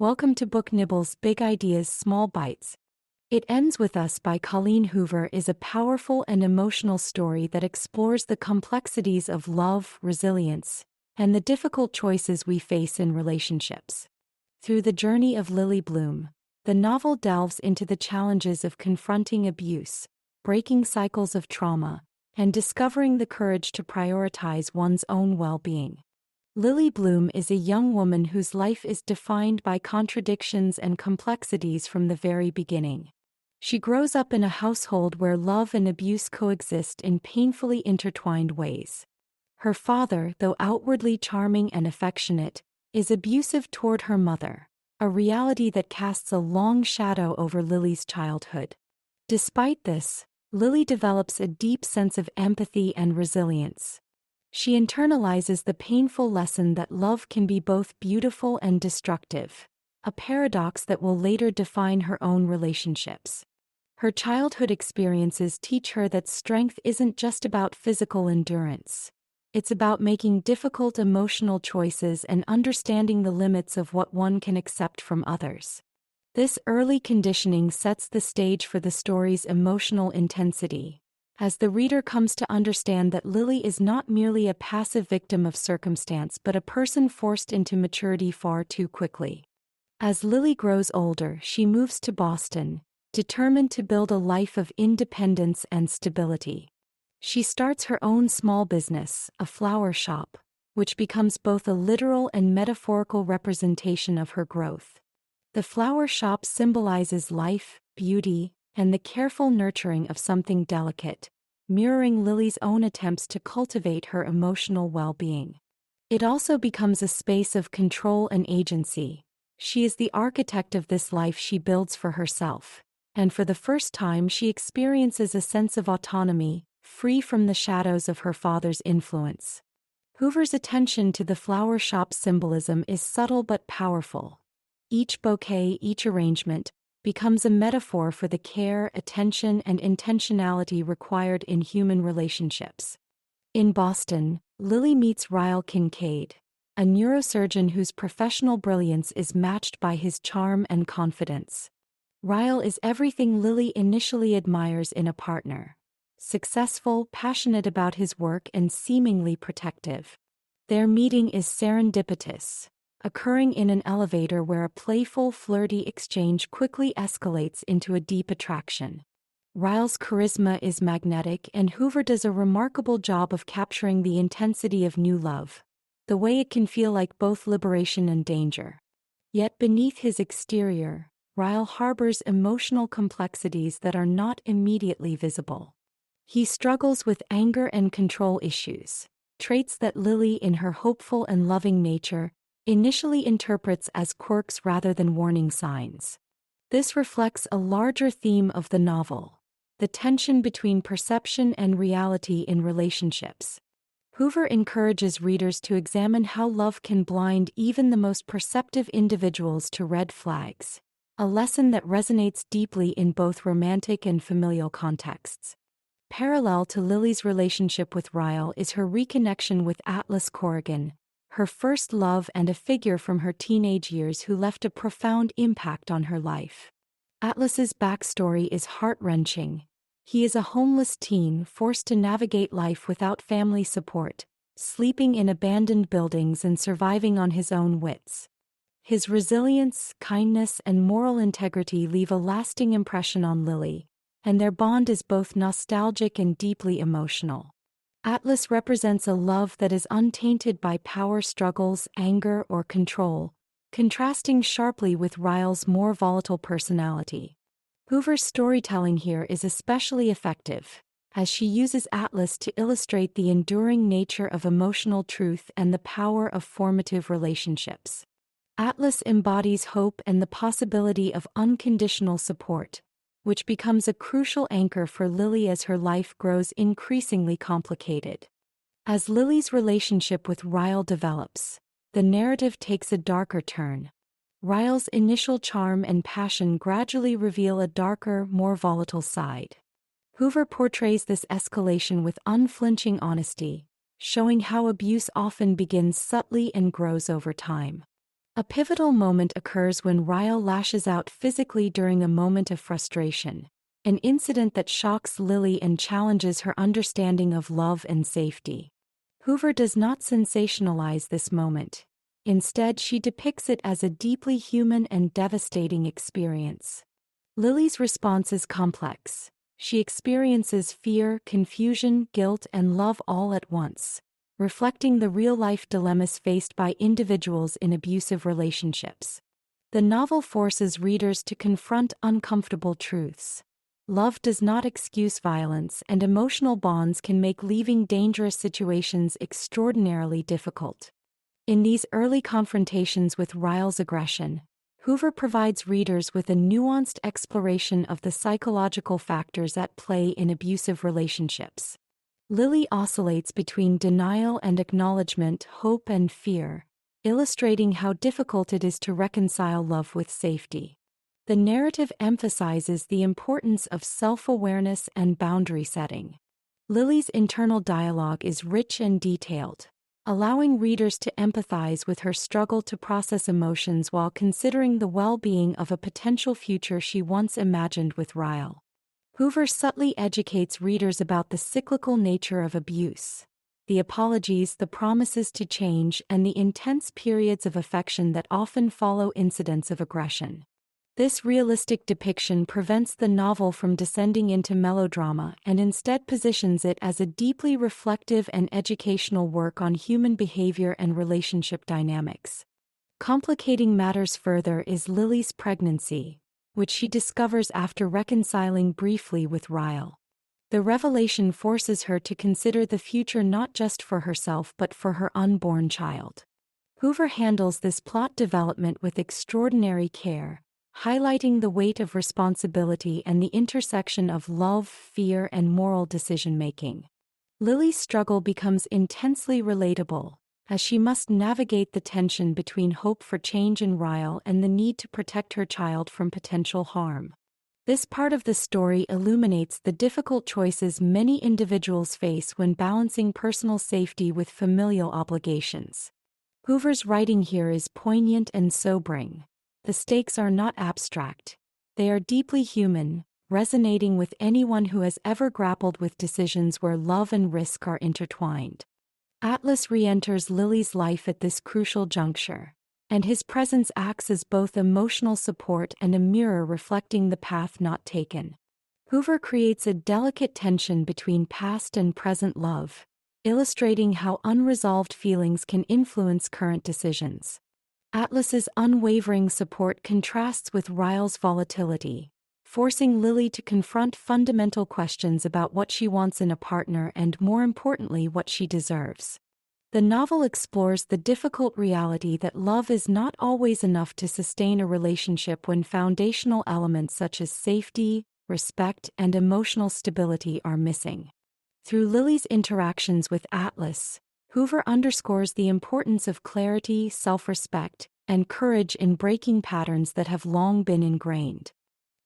Welcome to Book Nibbles Big Ideas Small Bites. It Ends With Us by Colleen Hoover is a powerful and emotional story that explores the complexities of love, resilience, and the difficult choices we face in relationships. Through the journey of Lily Bloom, the novel delves into the challenges of confronting abuse, breaking cycles of trauma, and discovering the courage to prioritize one's own well-being. Lily Bloom is a young woman whose life is defined by contradictions and complexities from the very beginning. She grows up in a household where love and abuse coexist in painfully intertwined ways. Her father, though outwardly charming and affectionate, is abusive toward her mother, a reality that casts a long shadow over Lily's childhood. Despite this, Lily develops a deep sense of empathy and resilience. She internalizes the painful lesson that love can be both beautiful and destructive, a paradox that will later define her own relationships. Her childhood experiences teach her that strength isn't just about physical endurance. It's about making difficult emotional choices and understanding the limits of what one can accept from others. This early conditioning sets the stage for the story's emotional intensity, as the reader comes to understand that Lily is not merely a passive victim of circumstance but a person forced into maturity far too quickly. As Lily grows older, she moves to Boston, determined to build a life of independence and stability. She starts her own small business, a flower shop, which becomes both a literal and metaphorical representation of her growth. The flower shop symbolizes life, beauty, and the careful nurturing of something delicate, mirroring Lily's own attempts to cultivate her emotional well-being. It also becomes a space of control and agency. She is the architect of this life she builds for herself, and for the first time she experiences a sense of autonomy, free from the shadows of her father's influence. Hoover's attention to the flower shop's symbolism is subtle but powerful. Each bouquet, each arrangement, becomes a metaphor for the care, attention, and intentionality required in human relationships. In Boston, Lily meets Ryle Kincaid, a neurosurgeon whose professional brilliance is matched by his charm and confidence. Ryle is everything Lily initially admires in a partner: successful, passionate about his work, and seemingly protective. Their meeting is serendipitous, occurring in an elevator where a playful, flirty exchange quickly escalates into a deep attraction. Ryle's charisma is magnetic, and Hoover does a remarkable job of capturing the intensity of new love, the way it can feel like both liberation and danger. Yet beneath his exterior, Ryle harbors emotional complexities that are not immediately visible. He struggles with anger and control issues, traits that Lily, in her hopeful and loving nature, initially interprets as quirks rather than warning signs. This reflects a larger theme of the novel: the tension between perception and reality in relationships. Hoover encourages readers to examine how love can blind even the most perceptive individuals to red flags, a lesson that resonates deeply in both romantic and familial contexts. Parallel to Lily's relationship with Ryle is her reconnection with Atlas Corrigan, her first love and a figure from her teenage years who left a profound impact on her life. Atlas's backstory is heart-wrenching. He is a homeless teen forced to navigate life without family support, sleeping in abandoned buildings and surviving on his own wits. His resilience, kindness, and moral integrity leave a lasting impression on Lily, and their bond is both nostalgic and deeply emotional. Atlas represents a love that is untainted by power struggles, anger, or control, contrasting sharply with Ryle's more volatile personality. Hoover's storytelling here is especially effective, as she uses Atlas to illustrate the enduring nature of emotional truth and the power of formative relationships. Atlas embodies hope and the possibility of unconditional support, which becomes a crucial anchor for Lily as her life grows increasingly complicated. As Lily's relationship with Ryle develops, the narrative takes a darker turn. Ryle's initial charm and passion gradually reveal a darker, more volatile side. Hoover portrays this escalation with unflinching honesty, showing how abuse often begins subtly and grows over time. A pivotal moment occurs when Ryle lashes out physically during a moment of frustration, an incident that shocks Lily and challenges her understanding of love and safety. Hoover does not sensationalize this moment. Instead, she depicts it as a deeply human and devastating experience. Lily's response is complex. She experiences fear, confusion, guilt, and love all at once, reflecting the real-life dilemmas faced by individuals in abusive relationships. The novel forces readers to confront uncomfortable truths. Love does not excuse violence, and emotional bonds can make leaving dangerous situations extraordinarily difficult. In these early confrontations with Ryle's aggression, Hoover provides readers with a nuanced exploration of the psychological factors at play in abusive relationships. Lily oscillates between denial and acknowledgement, hope and fear, illustrating how difficult it is to reconcile love with safety. The narrative emphasizes the importance of self-awareness and boundary setting. Lily's internal dialogue is rich and detailed, allowing readers to empathize with her struggle to process emotions while considering the well-being of a potential future she once imagined with Ryle. Hoover subtly educates readers about the cyclical nature of abuse, the apologies, the promises to change, and the intense periods of affection that often follow incidents of aggression. This realistic depiction prevents the novel from descending into melodrama and instead positions it as a deeply reflective and educational work on human behavior and relationship dynamics. Complicating matters further is Lily's pregnancy, which she discovers after reconciling briefly with Ryle. The revelation forces her to consider the future not just for herself but for her unborn child. Hoover handles this plot development with extraordinary care, highlighting the weight of responsibility and the intersection of love, fear, and moral decision-making. Lily's struggle becomes intensely relatable, as she must navigate the tension between hope for change in Ryle and the need to protect her child from potential harm. This part of the story illuminates the difficult choices many individuals face when balancing personal safety with familial obligations. Hoover's writing here is poignant and sobering. The stakes are not abstract. They are deeply human, resonating with anyone who has ever grappled with decisions where love and risk are intertwined. Atlas re-enters Lily's life at this crucial juncture, and his presence acts as both emotional support and a mirror reflecting the path not taken. Hoover creates a delicate tension between past and present love, illustrating how unresolved feelings can influence current decisions. Atlas's unwavering support contrasts with Ryle's volatility, forcing Lily to confront fundamental questions about what she wants in a partner and, more importantly, what she deserves. The novel explores the difficult reality that love is not always enough to sustain a relationship when foundational elements such as safety, respect, and emotional stability are missing. Through Lily's interactions with Atlas, Hoover underscores the importance of clarity, self-respect, and courage in breaking patterns that have long been ingrained.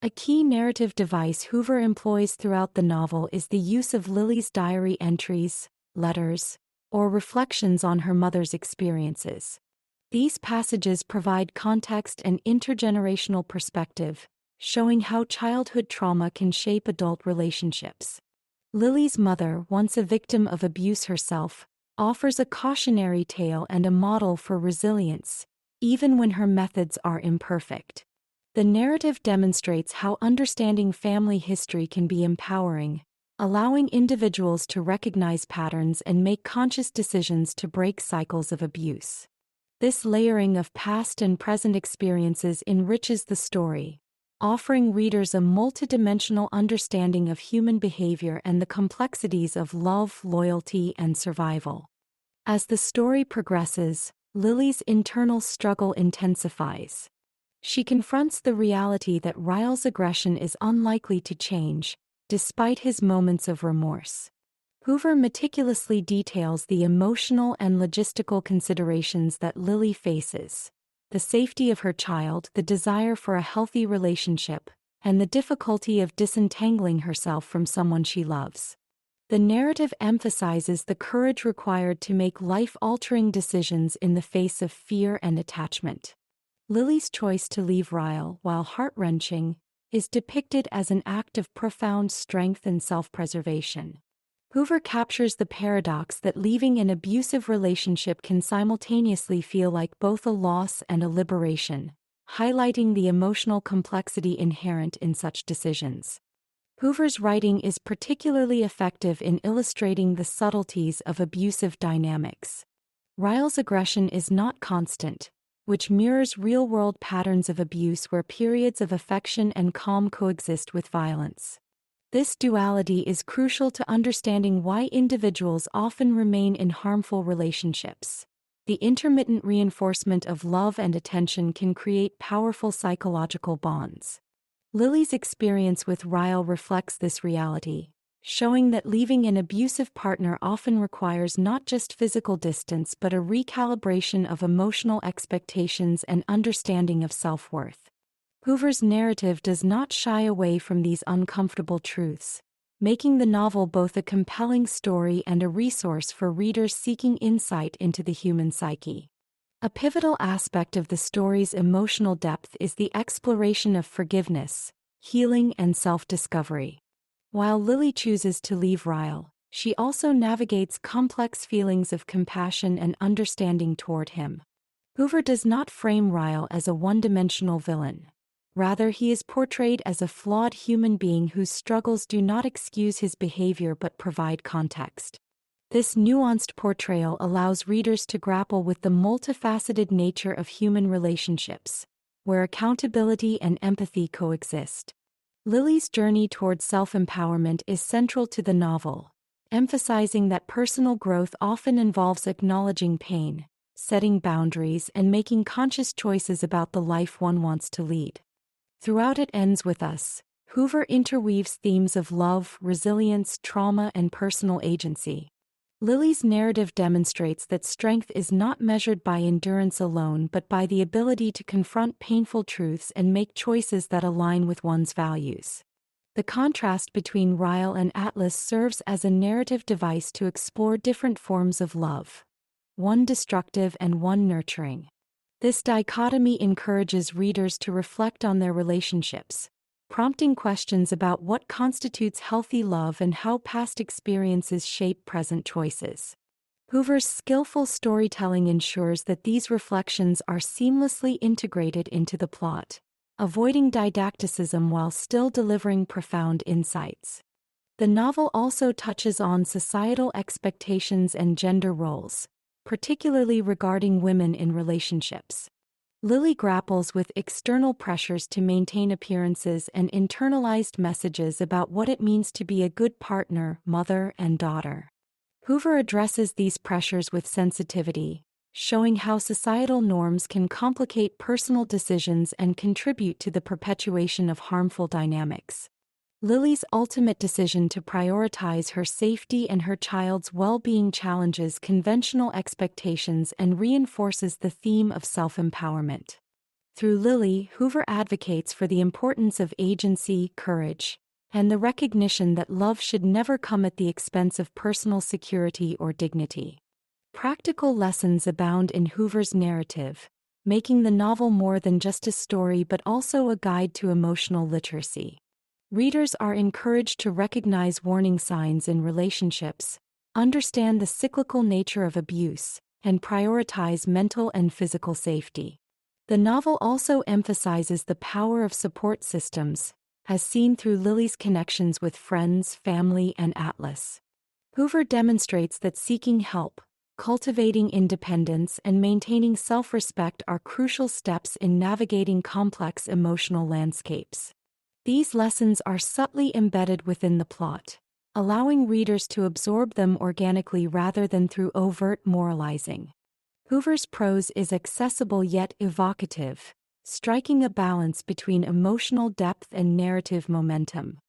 A key narrative device Hoover employs throughout the novel is the use of Lily's diary entries, letters, or reflections on her mother's experiences. These passages provide context and intergenerational perspective, showing how childhood trauma can shape adult relationships. Lily's mother, once a victim of abuse herself, offers a cautionary tale and a model for resilience, even when her methods are imperfect. The narrative demonstrates how understanding family history can be empowering, allowing individuals to recognize patterns and make conscious decisions to break cycles of abuse. This layering of past and present experiences enriches the story, offering readers a multidimensional understanding of human behavior and the complexities of love, loyalty, and survival. As the story progresses, Lily's internal struggle intensifies. She confronts the reality that Ryle's aggression is unlikely to change, despite his moments of remorse. Hoover meticulously details the emotional and logistical considerations that Lily faces: the safety of her child, the desire for a healthy relationship, and the difficulty of disentangling herself from someone she loves. The narrative emphasizes the courage required to make life-altering decisions in the face of fear and attachment. Lily's choice to leave Ryle, while heart-wrenching, is depicted as an act of profound strength and self-preservation. Hoover captures the paradox that leaving an abusive relationship can simultaneously feel like both a loss and a liberation, highlighting the emotional complexity inherent in such decisions. Hoover's writing is particularly effective in illustrating the subtleties of abusive dynamics. Ryle's aggression is not constant, which mirrors real-world patterns of abuse where periods of affection and calm coexist with violence. This duality is crucial to understanding why individuals often remain in harmful relationships. The intermittent reinforcement of love and attention can create powerful psychological bonds. Lily's experience with Ryle reflects this reality, showing that leaving an abusive partner often requires not just physical distance but a recalibration of emotional expectations and understanding of self-worth. Hoover's narrative does not shy away from these uncomfortable truths, making the novel both a compelling story and a resource for readers seeking insight into the human psyche. A pivotal aspect of the story's emotional depth is the exploration of forgiveness, healing, and self-discovery. While Lily chooses to leave Ryle, she also navigates complex feelings of compassion and understanding toward him. Hoover does not frame Ryle as a one-dimensional villain. Rather, he is portrayed as a flawed human being whose struggles do not excuse his behavior but provide context. This nuanced portrayal allows readers to grapple with the multifaceted nature of human relationships, where accountability and empathy coexist. Lily's journey toward self-empowerment is central to the novel, emphasizing that personal growth often involves acknowledging pain, setting boundaries, and making conscious choices about the life one wants to lead. Throughout It Ends With Us, Hoover interweaves themes of love, resilience, trauma, and personal agency. Lily's narrative demonstrates that strength is not measured by endurance alone but by the ability to confront painful truths and make choices that align with one's values. The contrast between Ryle and Atlas serves as a narrative device to explore different forms of love, one destructive and one nurturing. This dichotomy encourages readers to reflect on their relationships, prompting questions about what constitutes healthy love and how past experiences shape present choices. Hoover's skillful storytelling ensures that these reflections are seamlessly integrated into the plot, avoiding didacticism while still delivering profound insights. The novel also touches on societal expectations and gender roles, particularly regarding women in relationships. Lily grapples with external pressures to maintain appearances and internalized messages about what it means to be a good partner, mother, and daughter. Hoover addresses these pressures with sensitivity, showing how societal norms can complicate personal decisions and contribute to the perpetuation of harmful dynamics. Lily's ultimate decision to prioritize her safety and her child's well-being challenges conventional expectations and reinforces the theme of self-empowerment. Through Lily, Hoover advocates for the importance of agency, courage, and the recognition that love should never come at the expense of personal security or dignity. Practical lessons abound in Hoover's narrative, making the novel more than just a story but also a guide to emotional literacy. Readers are encouraged to recognize warning signs in relationships, understand the cyclical nature of abuse, and prioritize mental and physical safety. The novel also emphasizes the power of support systems, as seen through Lily's connections with friends, family, and Atlas. Hoover demonstrates that seeking help, cultivating independence, and maintaining self-respect are crucial steps in navigating complex emotional landscapes. These lessons are subtly embedded within the plot, allowing readers to absorb them organically rather than through overt moralizing. Hoover's prose is accessible yet evocative, striking a balance between emotional depth and narrative momentum.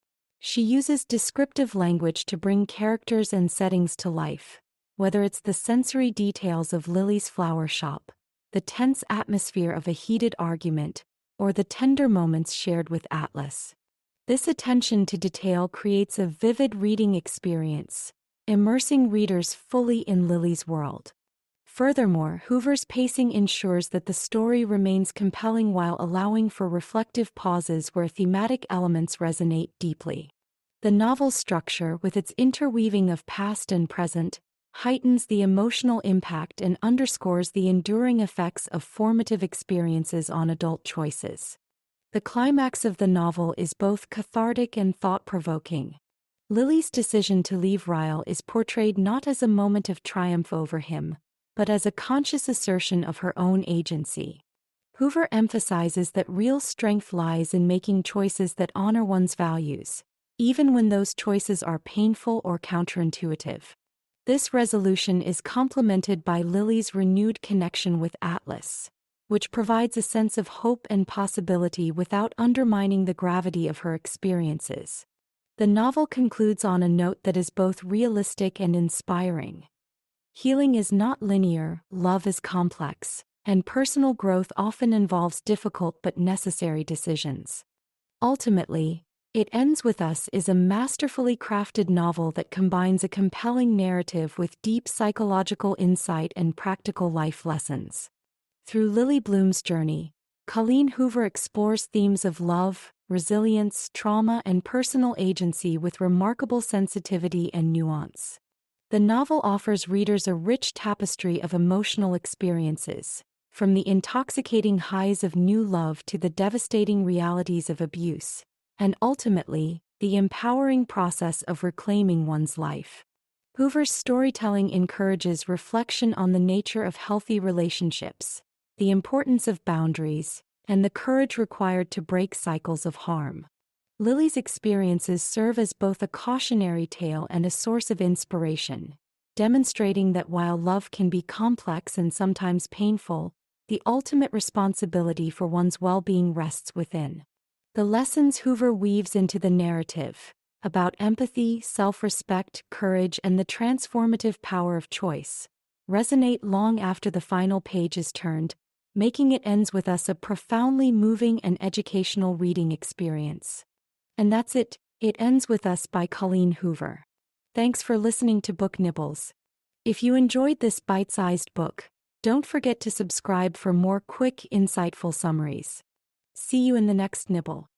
She uses descriptive language to bring characters and settings to life, whether it's the sensory details of Lily's flower shop, the tense atmosphere of a heated argument, or the tender moments shared with Atlas. This attention to detail creates a vivid reading experience, immersing readers fully in Lily's world. Furthermore, Hoover's pacing ensures that the story remains compelling while allowing for reflective pauses where thematic elements resonate deeply. The novel's structure, with its interweaving of past and present, heightens the emotional impact and underscores the enduring effects of formative experiences on adult choices. The climax of the novel is both cathartic and thought-provoking. Lily's decision to leave Ryle is portrayed not as a moment of triumph over him, but as a conscious assertion of her own agency. Hoover emphasizes that real strength lies in making choices that honor one's values, even when those choices are painful or counterintuitive. This resolution is complemented by Lily's renewed connection with Atlas, which provides a sense of hope and possibility without undermining the gravity of her experiences. The novel concludes on a note that is both realistic and inspiring. Healing is not linear, love is complex, and personal growth often involves difficult but necessary decisions. Ultimately, It Ends With Us is a masterfully crafted novel that combines a compelling narrative with deep psychological insight and practical life lessons. Through Lily Bloom's journey, Colleen Hoover explores themes of love, resilience, trauma, and personal agency with remarkable sensitivity and nuance. The novel offers readers a rich tapestry of emotional experiences, from the intoxicating highs of new love to the devastating realities of abuse, and ultimately, the empowering process of reclaiming one's life. Hoover's storytelling encourages reflection on the nature of healthy relationships, the importance of boundaries, and the courage required to break cycles of harm. Lily's experiences serve as both a cautionary tale and a source of inspiration, demonstrating that while love can be complex and sometimes painful, the ultimate responsibility for one's well-being rests within. The lessons Hoover weaves into the narrative, about empathy, self-respect, courage, and the transformative power of choice, resonate long after the final page is turned, making It Ends With Us a profoundly moving and educational reading experience. And that's it, It Ends With Us by Colleen Hoover. Thanks for listening to Book Nibbles. If you enjoyed this bite-sized book, don't forget to subscribe for more quick, insightful summaries. See you in the next nibble.